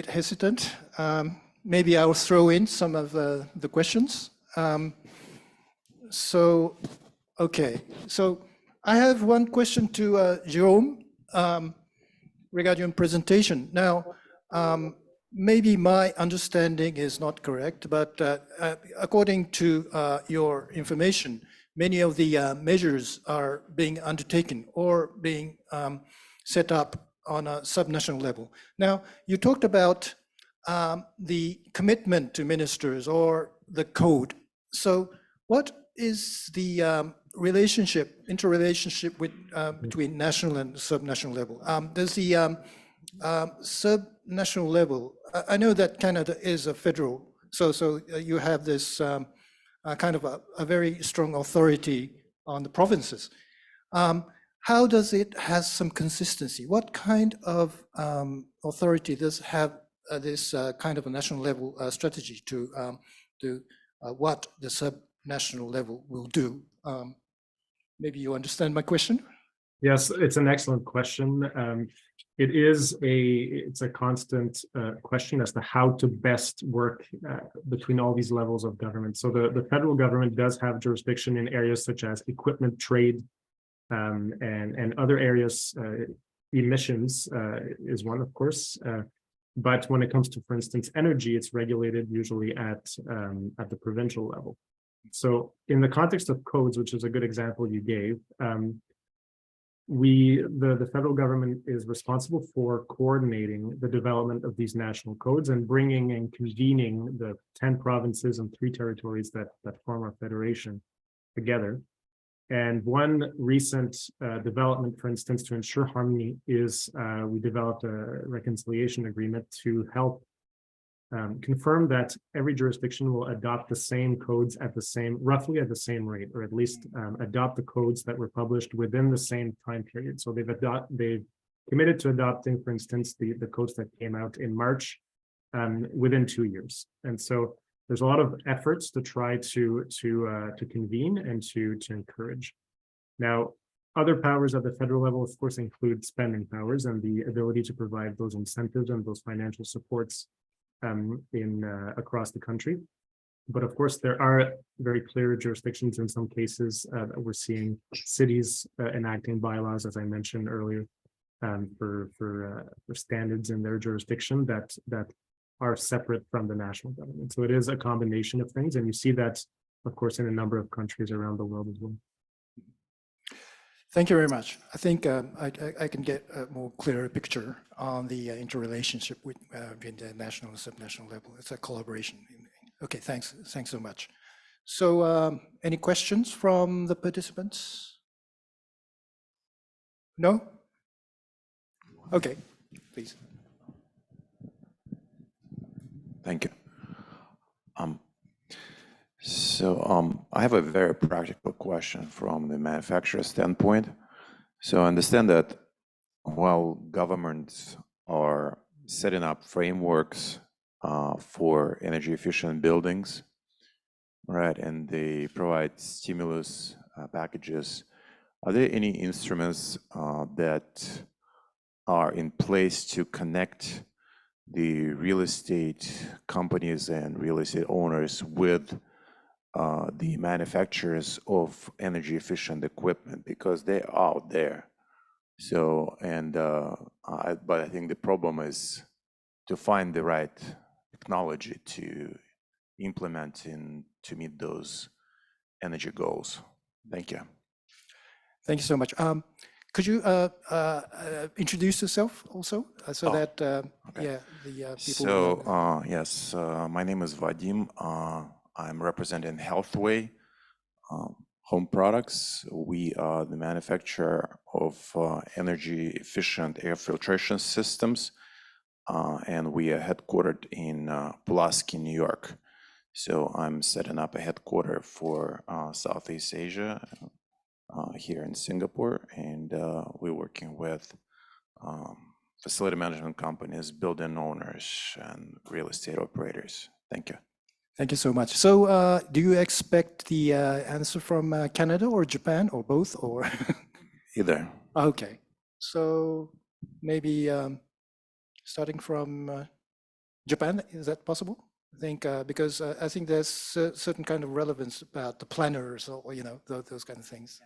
hesitant. Maybe I'll throw in some of the questions. Okay. So I have one question to Jerome regarding your presentation. Now, maybe my understanding is not correct, but according to your information, many of the measures are being undertaken or being set up on a subnational level. Now, you talked about the commitment to ministers or the code. So what is the interrelationship with, between national and subnational level? Does the subnational level, I know that Canada is a federal, so you have this kind of a very strong authority on the provinces. How does it has some consistency? What kind of authority does have this kind of a national level strategy to do what the subnational level will do? Maybe you understand my question? Yes, it's an excellent question. It's a constant question as to how to best work between all these levels of government. So the federal government does have jurisdiction in areas such as equipment trade and other areas. Emissions is one, of course. But when it comes to, for instance, energy, it's regulated usually at the provincial level. So in the context of codes, which is a good example you gave, the federal government is responsible for coordinating the development of these national codes and bringing and convening the 10 provinces and 3 territories that form our federation together. And one recent development, for instance, to ensure harmony is we developed a reconciliation agreement to help confirm that every jurisdiction will adopt the same codes at roughly at the same rate, or at least adopt the codes that were published within the same time period. So they've committed to adopting, for instance, the codes that came out in March within 2 years. And so there's a lot of efforts to try to convene and to encourage. Now, other powers at the federal level, of course, include spending powers and the ability to provide those incentives and those financial supports across the country. But of course, there are very clear jurisdictions in some cases that we're seeing cities enacting bylaws, as I mentioned earlier, for standards in their jurisdiction that are separate from the national government. So it is a combination of things, and you see that, of course, in a number of countries around the world as well. Thank you very much. I think I can get a more clearer picture on the interrelationship with the national and subnational level. It's a collaboration. Okay, thanks so much. So any questions from the participants? No? Okay, please. Thank you. I have a very practical question from the manufacturer standpoint. So I understand that while governments are setting up frameworks for energy efficient buildings, right, and they provide stimulus packages, are there any instruments that are in place to connect the real estate companies and real estate owners with the manufacturers of energy efficient equipment, because they're out there? So, but I think the problem is to find the right technology to implement to meet those energy goals. Thank you. Thank you so much. Could you introduce yourself also, so that okay. yeah, the people. So yes, my name is Vadim. I'm representing Healthway Home Products. We are the manufacturer of energy efficient air filtration systems, and we are headquartered in Pulaski, New York. So I'm setting up a headquarter for Southeast Asia here in Singapore, and we're working with facility management companies, building owners, and real estate operators. Thank you. Thank you so much. So do you expect the answer from Canada or Japan or both, or? Either. Okay. So maybe starting from Japan, is that possible? I think because I think there's certain kind of relevance about the planners or you know those kind of things.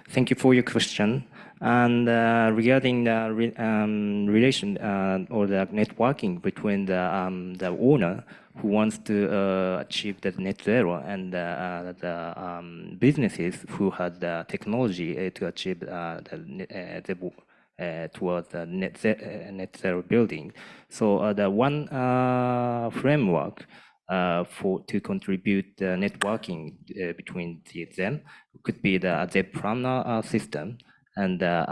Thank you for your question. And regarding the relation or the networking between the owner who wants to achieve the net zero and the businesses who had the technology to achieve towards the net zero building. So the one framework to contribute the networking between them could be the ZEP planner system and the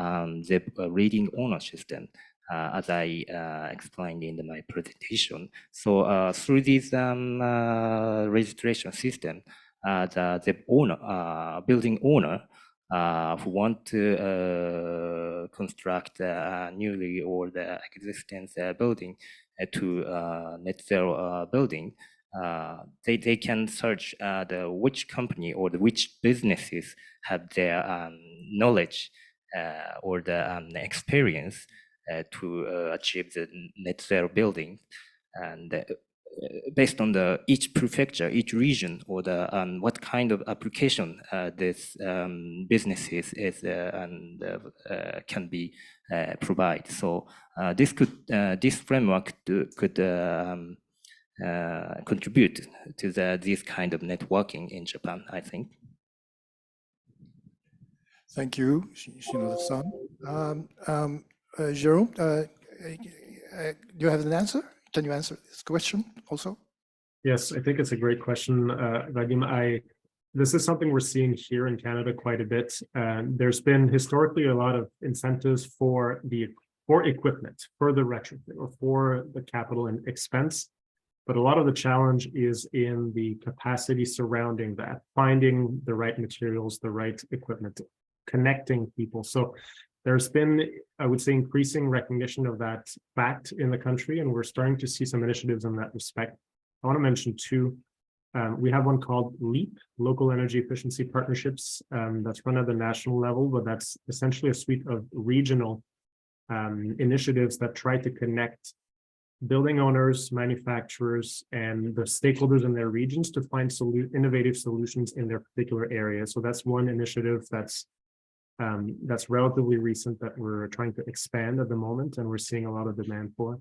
ZEP reading owner system, as I explained in my presentation. So through this registration system, the ZEP owner, building owner, who want to construct newly or the existing building to net zero building, they can search which company or which businesses have their knowledge or the experience to achieve the net zero building. And based on each prefecture, each region, or what kind of application this businesses can be provide. So this framework could contribute to this kind of networking in Japan, I think. Thank you, Shinoda-san. Jerome, do you have an answer? Can you answer this question also? Yes, I think it's a great question, Vadim. This is something we're seeing here in Canada quite a bit. There's been historically a lot of incentives for equipment, for the retrofit, or for the capital and expense. But a lot of the challenge is in the capacity surrounding that, finding the right materials, the right equipment, connecting people. So there's been, I would say, increasing recognition of that fact in the country, and we're starting to see some initiatives in that respect. I want to mention two. We have one called LEAP, Local Energy Efficiency Partnerships, that's run at the national level, but that's essentially a suite of regional initiatives that try to connect building owners, manufacturers, and the stakeholders in their regions to find innovative solutions in their particular area. So that's one initiative that's relatively recent that we're trying to expand at the moment, and we're seeing a lot of demand for.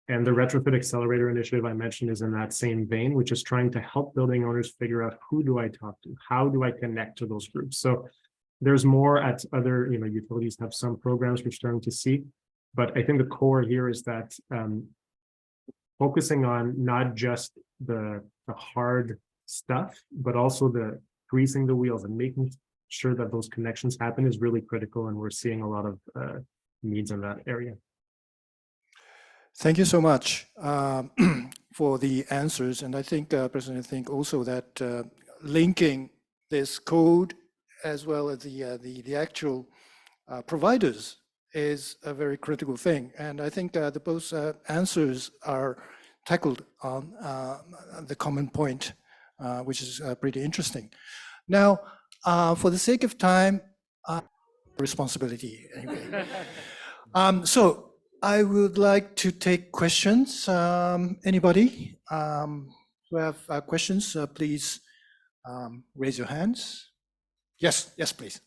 And the Retrofit Accelerator initiative I mentioned is in that same vein, which is trying to help building owners figure out, who do I talk to? How do I connect to those groups? So there's more at other, utilities have some programs we're starting to see, but I think the core here is that focusing on not just the hard stuff, but also the greasing the wheels and making sure that those connections happen is really critical. And we're seeing a lot of needs in that area. Thank you so much for the answers. And I think, personally, I think also that linking this code as well as the actual providers is a very critical thing. And I think the both answers are tackled on the common point, which is pretty interesting. Now, for the sake of time, responsibility anyway. So I would like to take questions. Anybody who have questions, please raise your hands. Yes, please.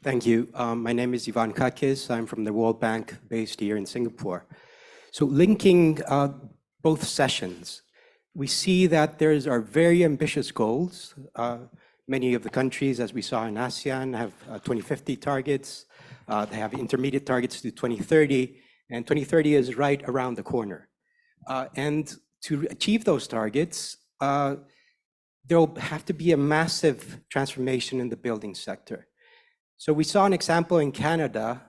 Thank you. My name is Ivan Kakis. I'm from the World Bank based here in Singapore. So linking both sessions, we see that there are very ambitious goals. Many of the countries, as we saw in ASEAN, have 2050 targets. They have intermediate targets to 2030, and 2030 is right around the corner. And to achieve those targets, there will have to be a massive transformation in the building sector. So we saw an example in Canada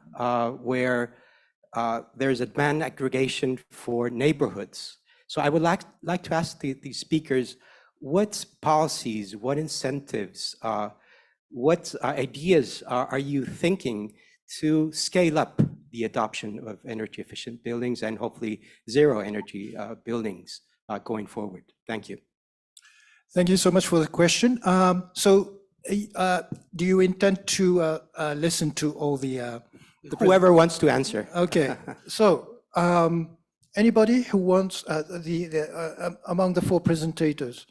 where there's a demand aggregation for neighborhoods. So I would like to ask the speakers, what policies, what incentives, what ideas are you thinking to scale up the adoption of energy efficient buildings and hopefully zero energy buildings going forward. Thank you. Thank you so much for the question. Do you intend to listen to all the Whoever wants to answer. Okay, so anybody who wants among the four presentators,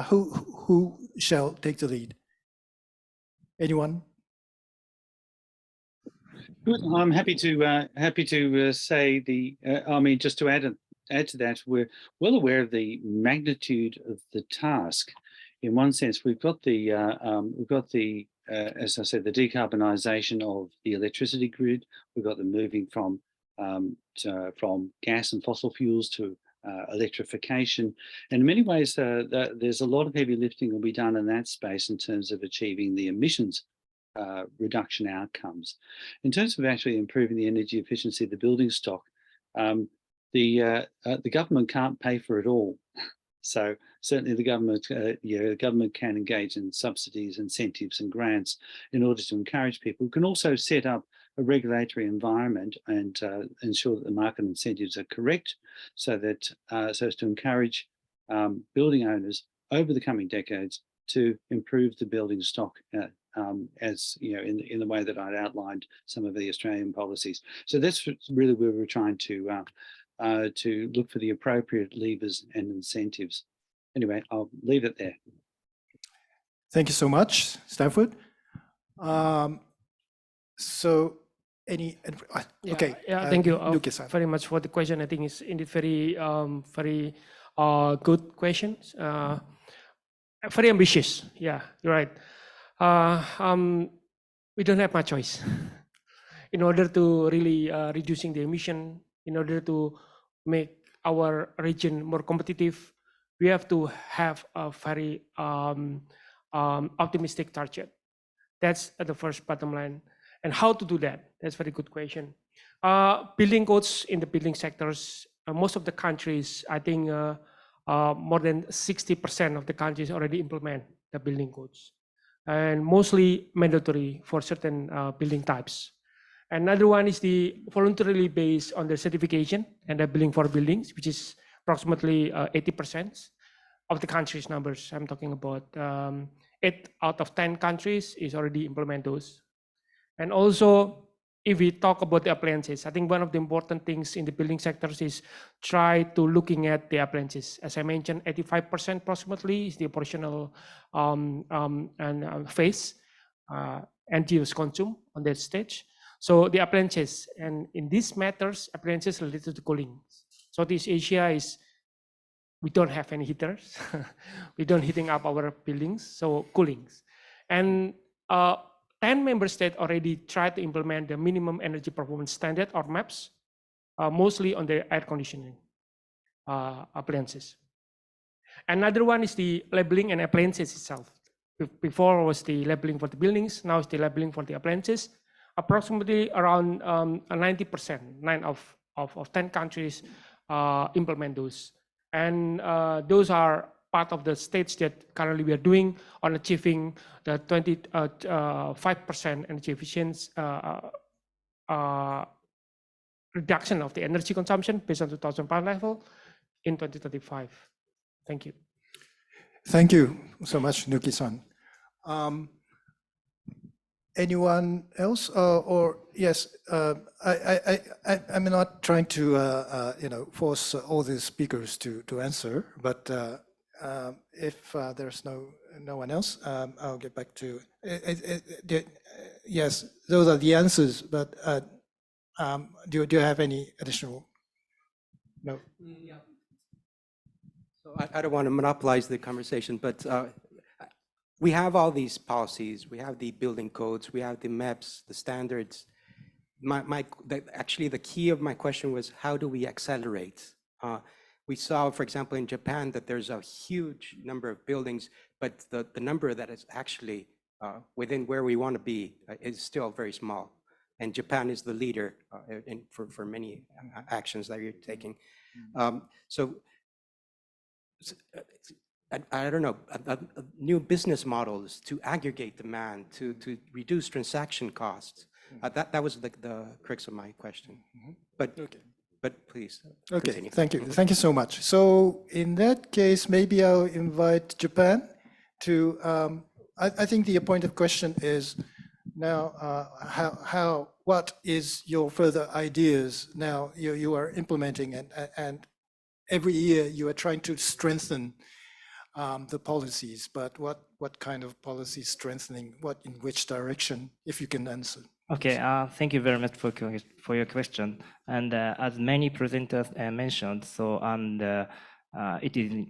who shall take the lead? Anyone? Good. I'm happy to say I mean, just to add to that, we're well aware of the magnitude of the task. In one sense, we've got the as I said, the decarbonisation of the electricity grid. We've got the moving from gas and fossil fuels to electrification. And in many ways, there's a lot of heavy lifting will be done in that space in terms of achieving the emissions reduction outcomes. In terms of actually improving the energy efficiency of the building stock, the government can't pay for it all. So certainly the government can engage in subsidies, incentives and grants in order to encourage people. We can also set up a regulatory environment and ensure that the market incentives are correct so as to encourage building owners over the coming decades to improve the building stock as you know, in the way that I'd outlined some of the Australian policies. So that's really where we're trying to look for the appropriate levers and incentives. Anyway, I'll leave it there. Thank you so much, Stanford. So any, okay. Yeah, thank you Nuki-san. very much for the question. I think it's indeed very, very good questions. Very ambitious. Yeah, you're right. We don't have much choice. In order to really reducing the emission, in order to make our region more competitive, we have to have a very optimistic target. That's the first bottom line. And how to do that? That's a very good question. Building codes in the building sectors, most of the countries, I think more than 60% of the countries already implement the building codes, and mostly mandatory for certain building types. Another one is the voluntarily based on the certification and the building for buildings, which is approximately 80% of the countries' numbers. I'm talking about 8 out of 10 countries is already implement those. And also, if we talk about the appliances, I think one of the important things in the building sectors is try to looking at the appliances. As I mentioned, 85% approximately is the operational phase, end use consume on that stage. So the appliances, and in these matters, appliances related to cooling. Southeast Asia is, we don't have any heaters. We don't heating up our buildings, so coolings. And 10 member states already tried to implement the minimum energy performance standard or MAPS, mostly on the air conditioning appliances. Another one is the labeling and appliances itself. Before was the labeling for the buildings, now it's the labeling for the appliances. Approximately around 90%, 9 of 10 countries implement those. And those are part of the stage that currently we are doing on achieving the 25% energy efficiency reduction of the energy consumption based on 2005 level in 2035. Thank you. Thank you so much, Nuki-san. Anyone else? Or yes, I'm not trying to force all the speakers to answer, but if there's no one else, I'll get back to yes, those are the answers. But do you have any additional? No. Yeah. So I don't want to monopolize the conversation, but we have all these policies. We have the building codes. We have the maps, the standards. Actually, the key of my question was, how do we accelerate? We saw, for example, in Japan that there's a huge number of buildings, but the number that is actually within where we want to be is still very small. And Japan is the leader for many actions that you're taking. So I don't know, new business models to aggregate demand, to reduce transaction costs, That was the crux of my question. Okay. But please Okay, continue. thank you. Thank you so much. So in that case, maybe I'll invite Japan to, I think the point of question is now, what is your further ideas now you are implementing, and every year you are trying to strengthen the policies, but what kind of policy strengthening, in which direction, if you can answer? Okay, thank you very much for your question. And as many presenters mentioned, so it is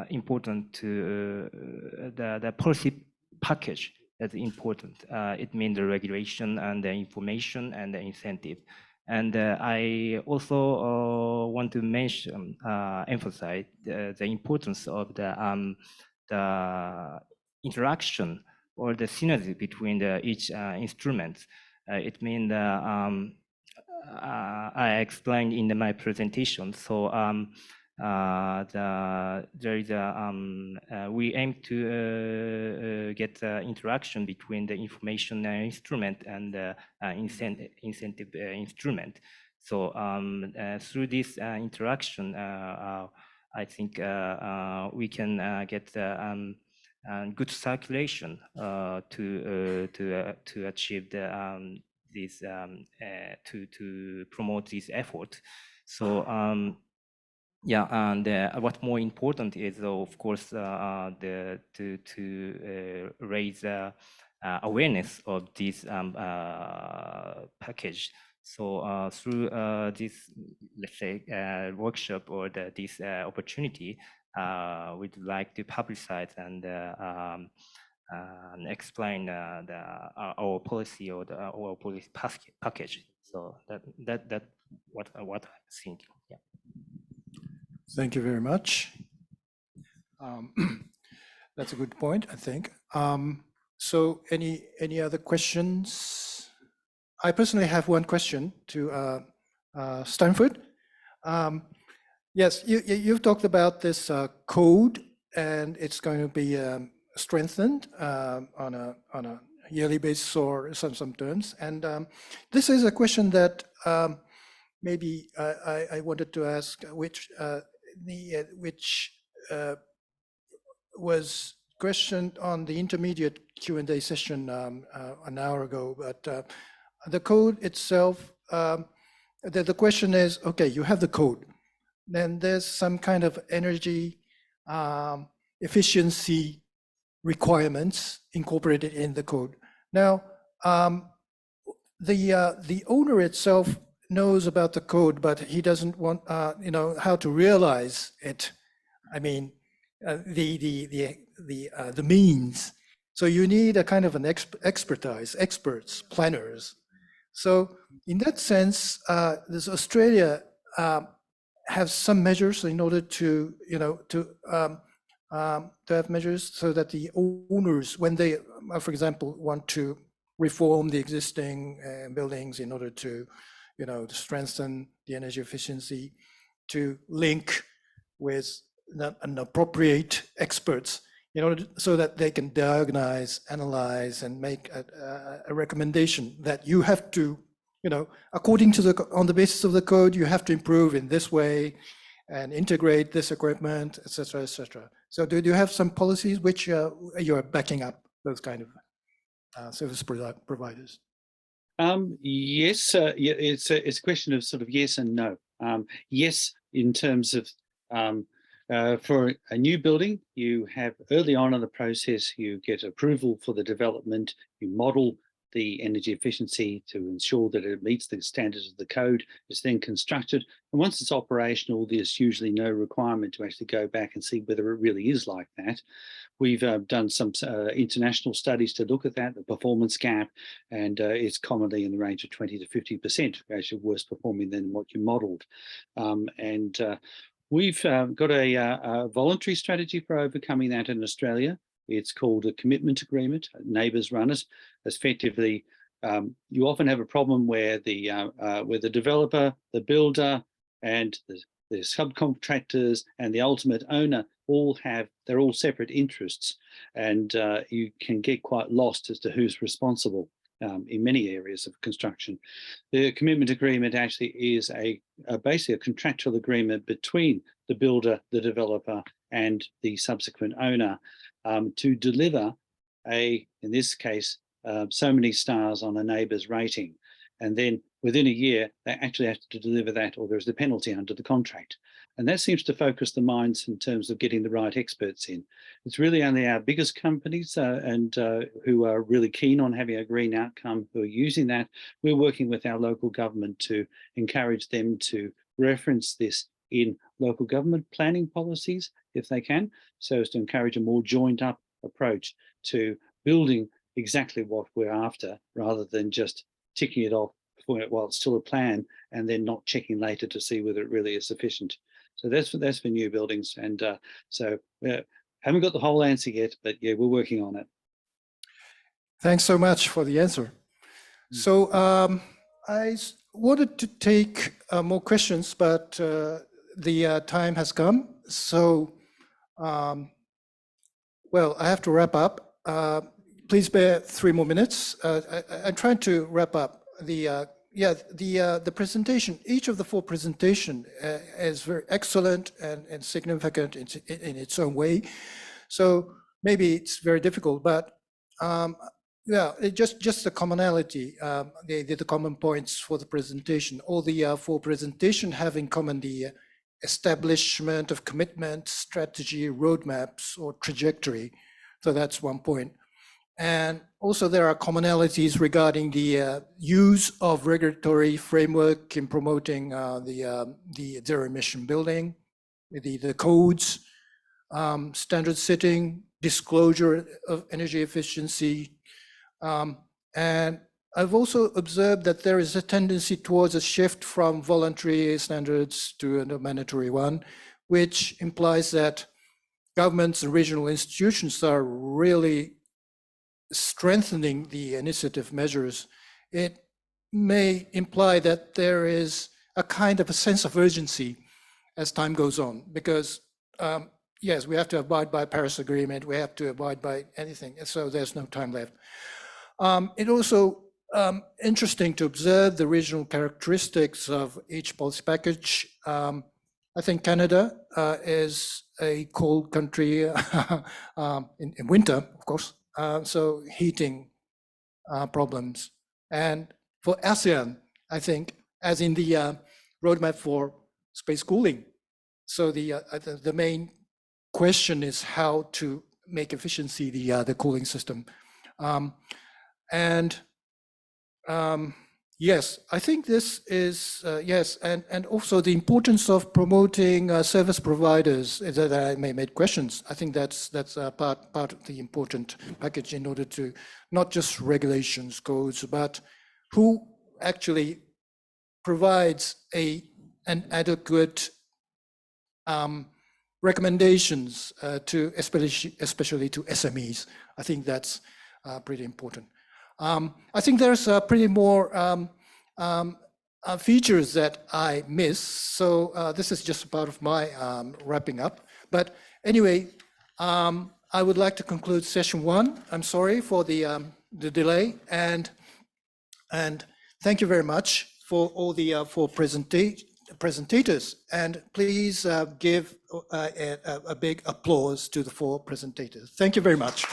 important to the policy package is important. It means the regulation and the information and the incentive. And I also want to mention, emphasize the importance of the interaction or the synergy between each instrument. It means I explained in my presentation. So there is we aim to get interaction between the information instrument and the incentive instrument. So through this interaction, I think we can get good circulation to achieve the to promote this effort. So yeah, and what more important is, of course, to raise awareness of this package. So through this, let's say, workshop or this opportunity, we'd like to publicize and explain our policy or our policy package. So that what I'm thinking. Yeah. Thank you very much. That's a good point, I think. So any other questions? I personally have one question to Stanford. Yes, you've talked about this code, and it's going to be strengthened on a yearly basis or some terms. And this is a question that maybe I wanted to ask, which was questioned on the intermediate Q&A session an hour ago. But the code itself, the question is, okay, you have the code. Then there's some kind of energy efficiency requirements incorporated in the code. Now, the owner itself knows about the code, but he doesn't want, how to realize it. I mean, the means. So you need a kind of an experts, planners. So in that sense, this Australia have some measures in order to, to have measures so that the owners, when they, for example, want to reform the existing buildings in order to, to strengthen the energy efficiency, to link with an appropriate experts, so that they can diagnose, analyze, and make a recommendation that you have to, according to on the basis of the code, you have to improve in this way and integrate this equipment, et cetera, et cetera. So do you have some policies which you're backing up those kind of service providers? Yes, yeah, it's a question of sort of yes and no. Yes, in terms of for a new building, you have early on in the process, you get approval for the development, you model the energy efficiency to ensure that it meets the standards of the code. It's then constructed, and once it's operational, there's usually no requirement to actually go back and see whether it really is like that. We've done some international studies to look at that, the performance gap, and it's commonly in the range of 20 to 50%, actually worse performing than what you modeled. We've got a voluntary strategy for overcoming that in Australia. It's called a commitment agreement. Neighbours run it. Effectively, you often have a problem where the developer, the builder, and the subcontractors and the ultimate owner they're all separate interests, and you can get quite lost as to who's responsible. in many areas of construction. The commitment agreement actually is basically a contractual agreement between the builder, the developer, and the subsequent owner to deliver in this case, so many stars on a neighbour's rating. And then within a year, they actually have to deliver that, or there's a penalty under the contract. And that seems to focus the minds in terms of getting the right experts in. It's really only our biggest companies who are really keen on having a green outcome who are using that. We're working with our local government to encourage them to reference this in local government planning policies, if they can, so as to encourage a more joined up approach to building exactly what we're after, rather than just ticking it off while it's still a plan and then not checking later to see whether it really is sufficient. So that's for new buildings. And so haven't got the whole answer yet, but yeah, we're working on it. Thanks so much for the answer. So I wanted to take more questions, but the time has come. So, well, I have to wrap up. Please bear 3 more minutes. I'm trying to wrap up. The presentation, each of the 4 presentations is very excellent and significant in its own way. So maybe it's very difficult, but yeah, just the commonality, the common points for the presentation. All the 4 presentations have in common the establishment of commitment, strategy, roadmaps, or trajectory. So that's one point. And also there are commonalities regarding the use of regulatory framework in promoting the zero emission building, the codes, standard setting, disclosure of energy efficiency. And I've also observed that there is a tendency towards a shift from voluntary standards to a mandatory one, which implies that governments and regional institutions are really strengthening the initiative measures. It may imply that there is a kind of a sense of urgency as time goes on, because yes, we have to abide by Paris Agreement, we have to abide by anything, so there's no time left. It also interesting to observe the regional characteristics of each policy package. I think Canada is a cold country in winter, of course, so heating problems. And for ASEAN, I think, as in the roadmap for space cooling, so the main question is how to make efficiency the cooling system. Yes, I think this is, yes, and also the importance of promoting service providers that I may make questions. I think that's part of the important package in order to not just regulations, codes, but who actually provides an adequate recommendations to especially to SMEs. I think that's pretty important. I think there's pretty more features that I miss. So this is just part of my wrapping up. But anyway, I would like to conclude session 1. I'm sorry for the delay, and thank you very much for all the 4 presentators. And please give a big applause to the 4 presentators. Thank you very much.